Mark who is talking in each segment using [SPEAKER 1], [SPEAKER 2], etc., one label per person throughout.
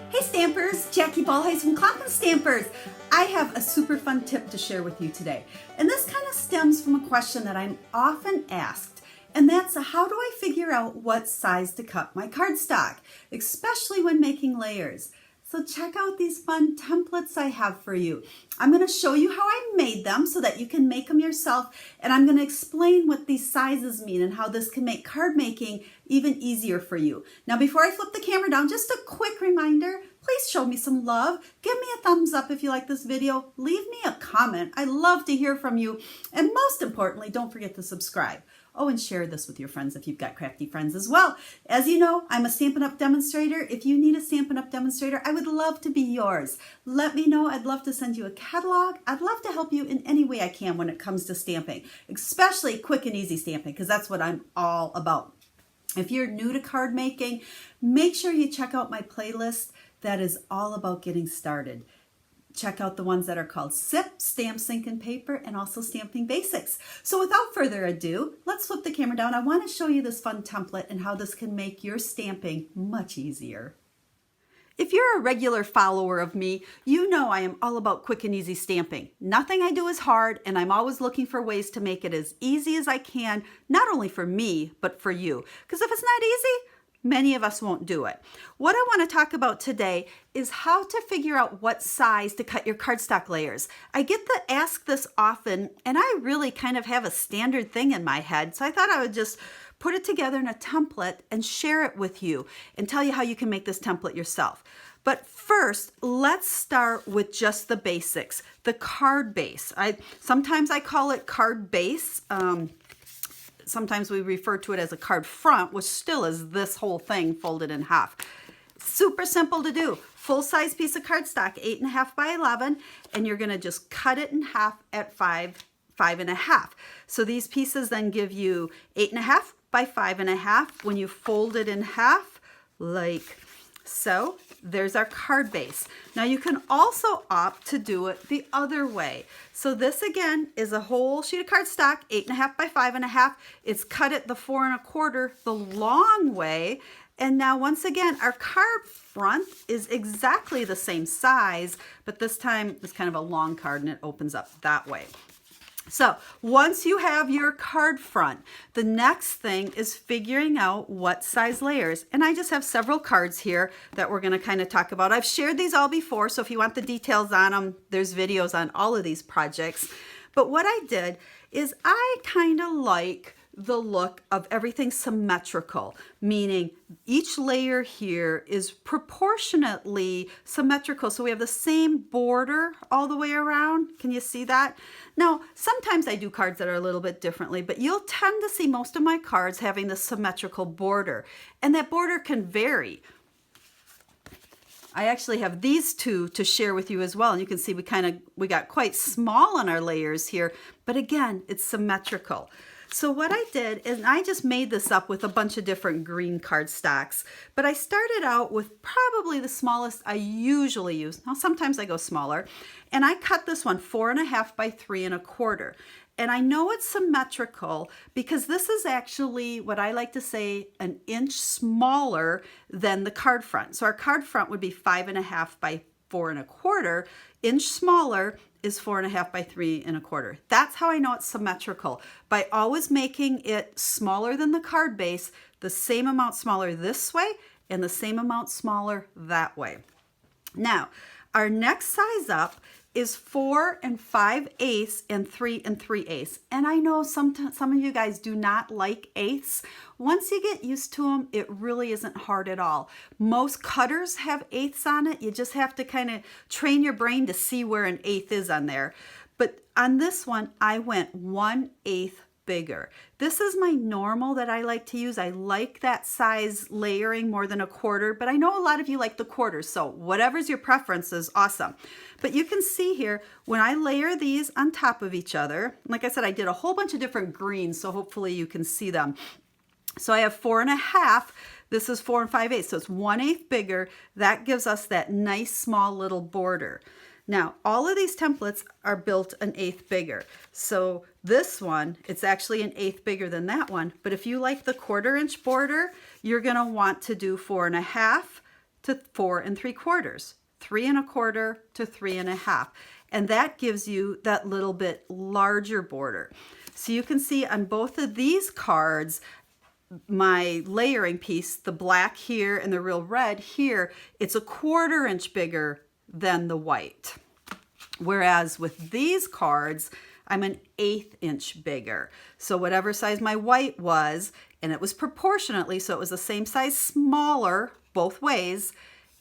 [SPEAKER 1] Hey Stampers, Jackie Bolhuis from Klompen Stampers. I have a super fun tip to share with you today. And this kind of stems from a question that I'm often asked. And that's how do I figure out what size to cut my cardstock, especially when making layers. So check out these fun templates I have for you. I'm going to show you how I made them so that you can make them yourself. And I'm going to explain what these sizes mean and how this can make card making even easier for you. Now, before I flip the camera down, just a quick reminder, please show me some love. Give me a thumbs up if you like this video. Leave me a comment. I love to hear from you. And most importantly, don't forget to subscribe. Oh, and share this with your friends if you've got crafty friends as well. As you know, I'm a Stampin' Up! Demonstrator. If you need a Stampin' Up! Demonstrator, I would love to be yours. Let me know. I'd love to send you a catalog. I'd love to help you in any way I can when it comes to stamping, especially quick and easy stamping, because that's what I'm all about. If you're new to card making, make sure you check out my playlist that is all about getting started. Check out the ones that are called SIP, Stamp, Sync, and Paper, and also Stamping Basics. So without further ado, let's flip the camera down. I want to show you this fun template and how this can make your stamping much easier. If you're a regular follower of me, you know I am all about quick and easy stamping. Nothing I do is hard, and I'm always looking for ways to make it as easy as I can, not only for me, but for you. Because if it's not easy, many of us won't do it. What I want to talk about today is how to figure out what size to cut your cardstock layers. I get asked this often, and I really kind of have a standard thing in my head, so I thought I would just put it together in a template and share it with you and tell you how you can make this template yourself. But first, let's start with just the basics, the card base. Sometimes I call it card base. Sometimes we refer to it as a card front, which still is this whole thing folded in half. Super simple to do. Full-size piece of cardstock, 8.5 by 11, and you're going to just cut it in half at 5.5. So these pieces then give you 8.5 by 5.5 when you fold it in half, like so. There's our card base. Now you can also opt to do it the other way. So this again is a whole sheet of cardstock, 8.5 by 5.5. It's cut at the 4 1/4, the long way. And now once again, our card front is exactly the same size, but this time it's kind of a long card and it opens up that way. So once you have your card front, the next thing is figuring out what size layers. And I just have several cards here that we're going to kind of talk about. I've shared these all before, so if you want the details on them, there's videos on all of these projects. But what I did is I kind of like the look of everything symmetrical, meaning each layer here is proportionately symmetrical. So we have the same border all the way around. Can you see that? Now, sometimes I do cards that are a little bit differently, but you'll tend to see most of my cards having the symmetrical border, and that border can vary. I actually have these two to share with you as well. And you can see we got quite small on our layers here, but again, it's symmetrical. So what I did is I just made this up with a bunch of different green cardstocks, but I started out with probably the smallest I usually use. Now sometimes I go smaller, and I cut this one 4.5 by 3 1/4. And I know it's symmetrical because this is actually what I like to say an inch smaller than the card front. So our card front would be 5.5 by 4 1/4. Inch smaller is 4.5 by 3 1/4. That's how I know it's symmetrical, by always making it smaller than the card base, the same amount smaller this way and the same amount smaller that way. Now, our next size up is 4 5/8 and 3 3/8. And I know some of you guys do not like eighths. Once you get used to them, it really isn't hard at all. Most cutters have eighths on it. You just have to kind of train your brain to see where an eighth is on there. But on this one, I went 1/8 bigger. This is my normal that I like to use. I like that size layering more than 1/4, but I know a lot of you like the quarters, so whatever's your preference is awesome. But you can see here, when I layer these on top of each other, like I said, I did a whole bunch of different greens, so hopefully you can see them. So I have 4.5. This is 4 5/8, so it's 1/8 bigger. That gives us that nice small little border. Now, all of these templates are built an eighth bigger. So this one, it's actually an eighth bigger than that one. But if you like the 1/4 inch border, you're gonna want to do 4.5 to 4 3/4, 3 1/4 to 3 1/2. And that gives you that little bit larger border. So you can see on both of these cards, my layering piece, the black here and the real red here, it's a 1/4 inch bigger than the white. Whereas with these cards, I'm an 1/8 inch bigger. So whatever size my white was, and it was proportionately, so it was the same size smaller both ways,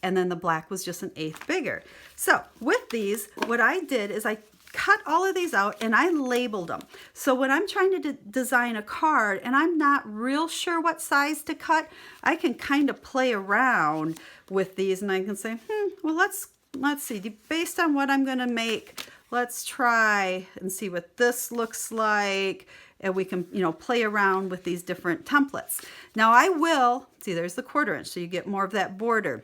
[SPEAKER 1] and then the black was just an 1/8 bigger. So with these, what I did is I cut all of these out and I labeled them. So when I'm trying to design a card and I'm not real sure what size to cut, I can kind of play around with these and I can say, well, let's see, based on what I'm gonna make, let's try and see what this looks like. And we can, play around with these different templates. Now I will, see there's the 1/4 inch, so you get more of that border.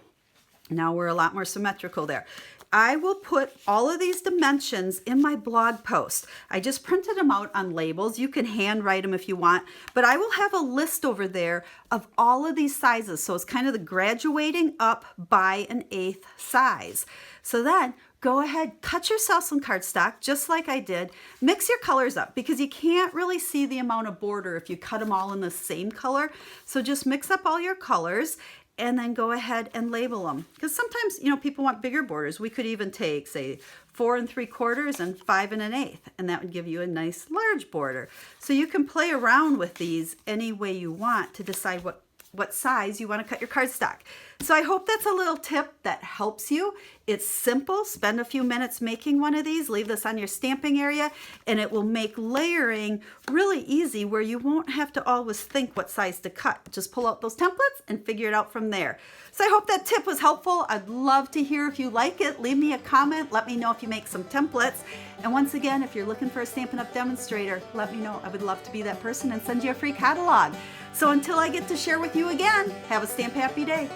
[SPEAKER 1] Now we're a lot more symmetrical there. I will put all of these dimensions in my blog post. I just printed them out on labels. You can handwrite them if you want, but I will have a list over there of all of these sizes. So it's kind of the graduating up by an 1/8 size. So then go ahead, cut yourself some cardstock, just like I did. Mix your colors up because you can't really see the amount of border if you cut them all in the same color. So just mix up all your colors and then go ahead and label them. Because sometimes, people want bigger borders. We could even take, say, 4 3/4 and 5 1/8, and that would give you a nice large border. So you can play around with these any way you want to decide what size you want to cut your cardstock. So I hope that's a little tip that helps you. It's simple. Spend a few minutes making one of these. Leave this on your stamping area, and it will make layering really easy where you won't have to always think what size to cut. Just pull out those templates and figure it out from there. So I hope that tip was helpful. I'd love to hear if you like it. Leave me a comment. Let me know if you make some templates. And once again, if you're looking for a Stampin' Up! Demonstrator, let me know. I would love to be that person and send you a free catalog. So until I get to share with you again, have a stamp happy day.